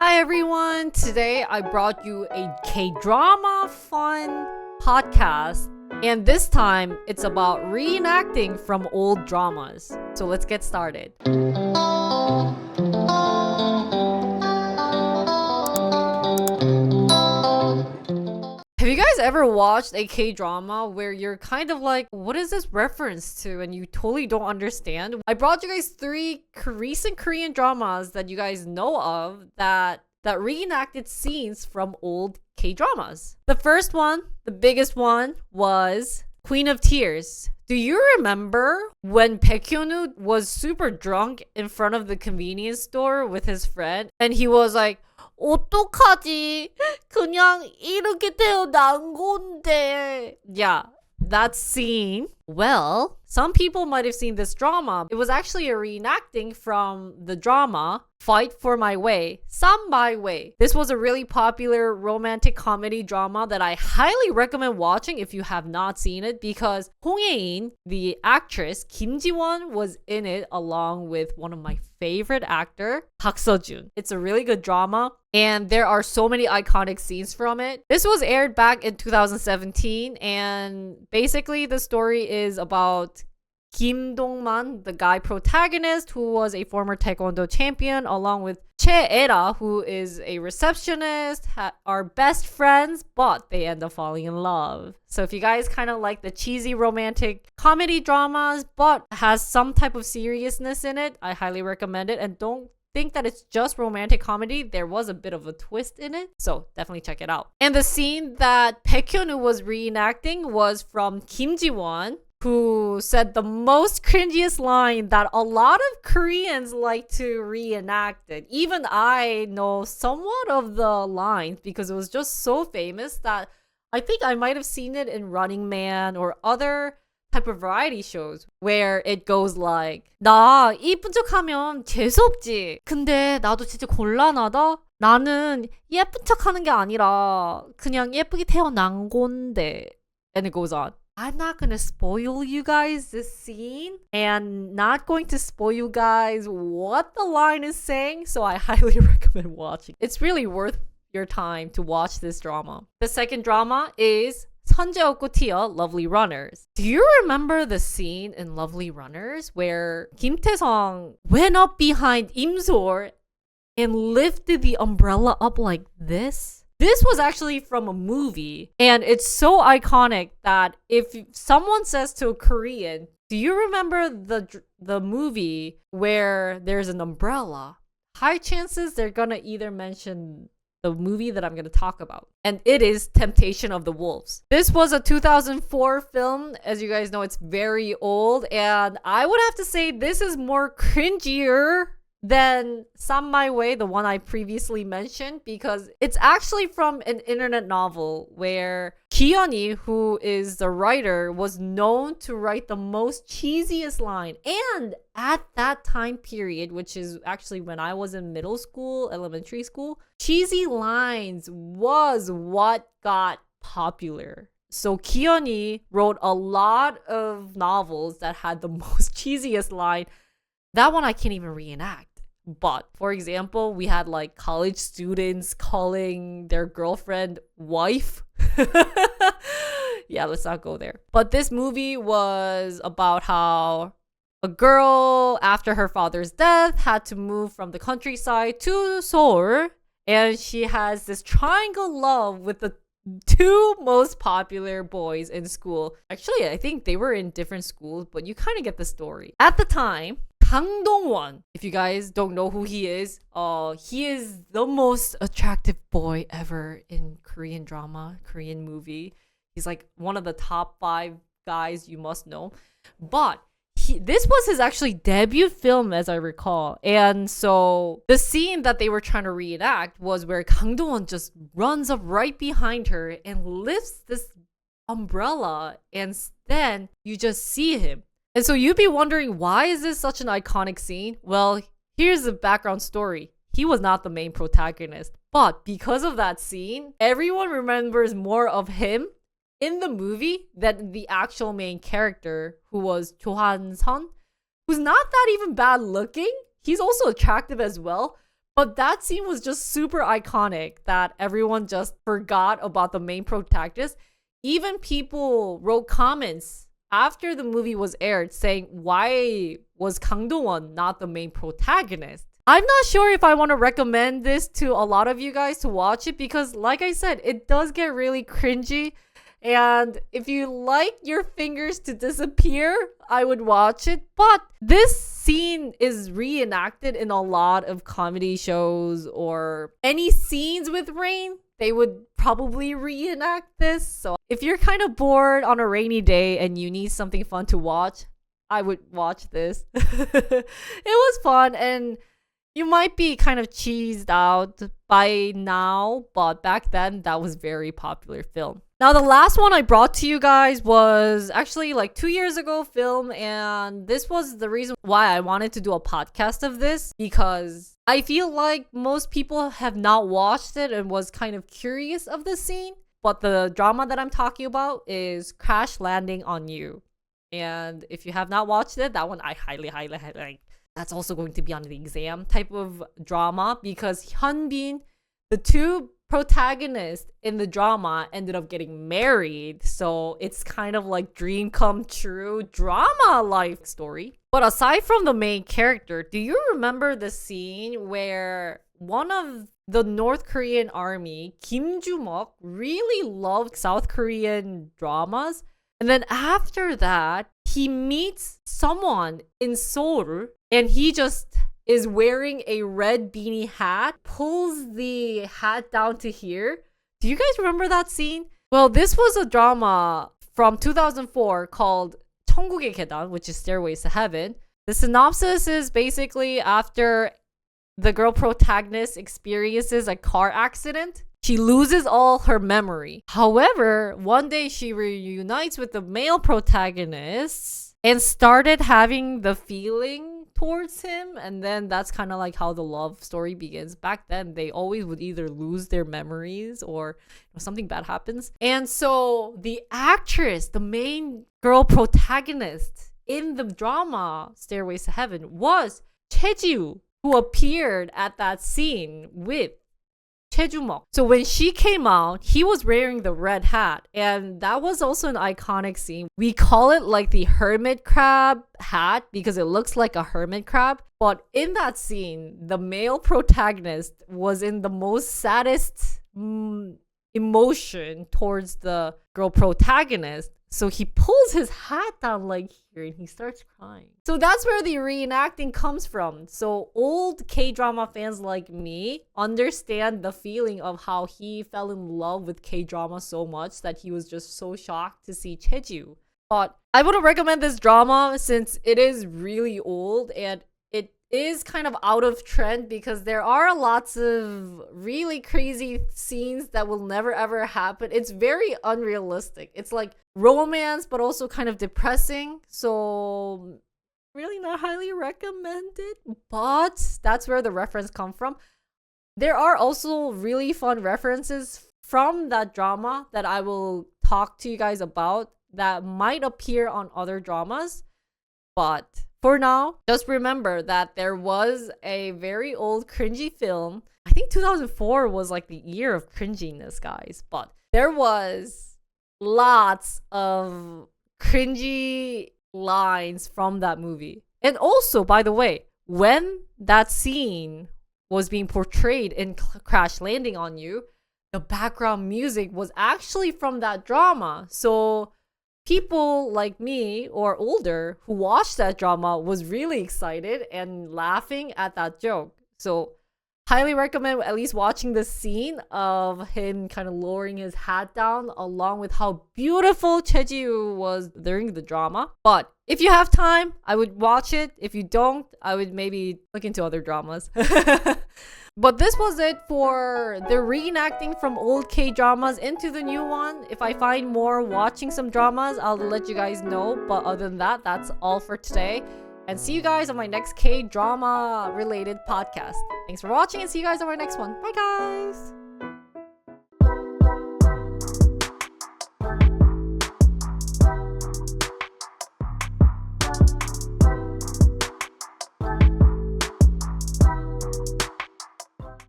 Hi everyone! Today I brought you a K-drama fun podcast, and this time it's about reenacting from old dramas. So let's get started. Have you guys ever watched a K-drama where you're kind of like, what is this reference to? And you totally don't understand? I brought you guys three recent Korean dramas that you guys know of that reenacted scenes from old K-dramas. The first one, the biggest one, was Queen of Tears. Do you remember when Baekhyun was super drunk in front of the convenience store with his friend and he was like, 어떡하지? 그냥 이렇게 태어난 건데. Yeah, that scene. Well, some people might have seen this drama. It was actually a reenacting from the drama Fight for My Way, Some My Way. This was a really popular romantic comedy drama that I highly recommend watching if you have not seen it because Hong Ye-in, the actress Kim Ji-won, was in it along with one of my favorite actor, Park Seo-joon. It's a really good drama and there are so many iconic scenes from it. This was aired back in 2017 and basically the story is about Kim Dong-man, the guy protagonist who was a former taekwondo champion, along with Che Era, who is a receptionist, are best friends, but they end up falling in love. So if you guys kind of like the cheesy romantic comedy dramas, but has some type of seriousness in it, I highly recommend it. And don't think that it's just romantic comedy. There was a bit of a twist in it, so definitely check it out. And the scene that Baekhyun was reenacting was from Kim Ji-won, who said the most cringiest line that a lot of Koreans like to reenact it. Even I know somewhat of the lines because it was just so famous that I think I might have seen it in Running Man or other type of variety shows where it goes like, 나 이쁜 척하면 재수없지. 근데 나도 진짜 곤란하다. 나는 예쁜 척하는 게 아니라 그냥 예쁘게 태어난 건데. And it goes on. I'm not going to spoil you guys this scene and not going to spoil you guys what the line is saying, so I highly recommend watching. It's really worth your time to watch this drama. The second drama is 선재없고 티어 Lovely Runners. Do you remember the scene in Lovely Runners where Kim Tae-sung went up behind Im Seo and lifted the umbrella up like this? This was actually from a movie, and it's so iconic that if someone says to a Korean, do you remember the movie where there's an umbrella? High chances they're gonna either mention the movie that I'm gonna talk about, and it is Temptation of the Wolves. This was a 2004 film. As you guys know, it's very old, and I would have to say this is more cringier than Some My Way, the one I previously mentioned, because it's actually from an internet novel where Ki-yeon, who is the writer, was known to write the most cheesiest line. And at that time period, which is actually when I was in middle school, elementary school, cheesy lines was what got popular. So Ki-yeon wrote a lot of novels that had the most cheesiest line. That one I can't even reenact. But, for example, we had like college students calling their girlfriend wife. Yeah, let's not go there. But this movie was about how a girl, after her father's death, had to move from the countryside to Seoul. And she has this triangle love with the two most popular boys in school. Actually, I think they were in different schools, but you kind of get the story. At the time, Kang Dong-won, if you guys don't know who he is the most attractive boy ever in Korean drama, Korean movie. He's like one of the top 5 guys you must know. But this was his actually debut film, as I recall. And so the scene that they were trying to reenact was where Kang Dong-won just runs up right behind her and lifts this umbrella, and then you just see him. And so you'd be wondering, why is this such an iconic scene? Well, here's the background story. He was not the main protagonist. But because of that scene, everyone remembers more of him in the movie than the actual main character, who was Cho Han-sun, who's not that even bad looking. He's also attractive as well. But that scene was just super iconic that everyone just forgot about the main protagonist. Even people wrote comments after the movie was aired saying, why was Kang Do-won not the main protagonist? I'm not sure if I want to recommend this to a lot of you guys to watch it because, like I said, it does get really cringy. And if you like your fingers to disappear, I would watch it. But this scene is reenacted in a lot of comedy shows or any scenes with rain. They would probably reenact this. So if you're kind of bored on a rainy day and you need something fun to watch, I would watch this. It was fun and you might be kind of cheesed out by now, but back then that was very popular film. Now, the last one I brought to you guys was actually like 2 years ago film, and this was the reason why I wanted to do a podcast of this because I feel like most people have not watched it and was kind of curious of the scene. But the drama that I'm talking about is Crash Landing on You. And if you have not watched it, that one I highly like. That's also going to be on the exam type of drama because Hyunbin, the two protagonists in the drama, ended up getting married. So it's kind of like dream come true drama life story. But aside from the main character, do you remember the scene where one of the North Korean army, Kim Joo-mok, really loved South Korean dramas? And then after that, he meets someone in Seoul and he just is wearing a red beanie hat, pulls the hat down to here. Do you guys remember that scene? Well, this was a drama from 2004 called 천국의 계단, which is Stairways to Heaven. The synopsis is basically after the girl protagonist experiences a car accident, she loses all her memory. However, one day she reunites with the male protagonists and started having the feeling towards him, and then that's kind of like how the love story begins. Back then, they always would either lose their memories or something bad happens. And so the actress, the main girl protagonist in the drama Stairways to Heaven was Choi, who appeared at that scene with Choi. So when she came out, he was wearing the red hat, and that was also an iconic scene. We call it like the hermit crab hat because it looks like a hermit crab. But in that scene, the male protagonist was in the most saddest emotion towards the girl protagonist. So he pulls his hat down like here and he starts crying. So that's where the reenacting comes from. So old K-drama fans like me understand the feeling of how he fell in love with K-drama so much that he was just so shocked to see Choi. But I wouldn't recommend this drama since it is really old and it is kind of out of trend because there are lots of really crazy scenes that will never ever happen. It's very unrealistic. It's like romance but also kind of depressing. So really not highly recommended. But that's where the reference comes from. There are also really fun references from that drama that I will talk to you guys about that might appear on other dramas. But for now, just remember that there was a very old cringy film. I think 2004 was like the year of cringiness, guys. But there was lots of cringy lines from that movie. And also, by the way, when that scene was being portrayed in Crash Landing on You, the background music was actually from that drama. So people like me or older who watched that drama was really excited and laughing at that joke. So highly recommend at least watching the scene of him kind of lowering his hat down along with how beautiful Choi was during the drama. But if you have time, I would watch it. If you don't, I would maybe look into other dramas. But this was it for the reenacting from old K-dramas into the new one. If I find more watching some dramas, I'll let you guys know. But other than that, that's all for today. And see you guys on my next K-drama related podcast. Thanks for watching and see you guys on my next one. Bye guys!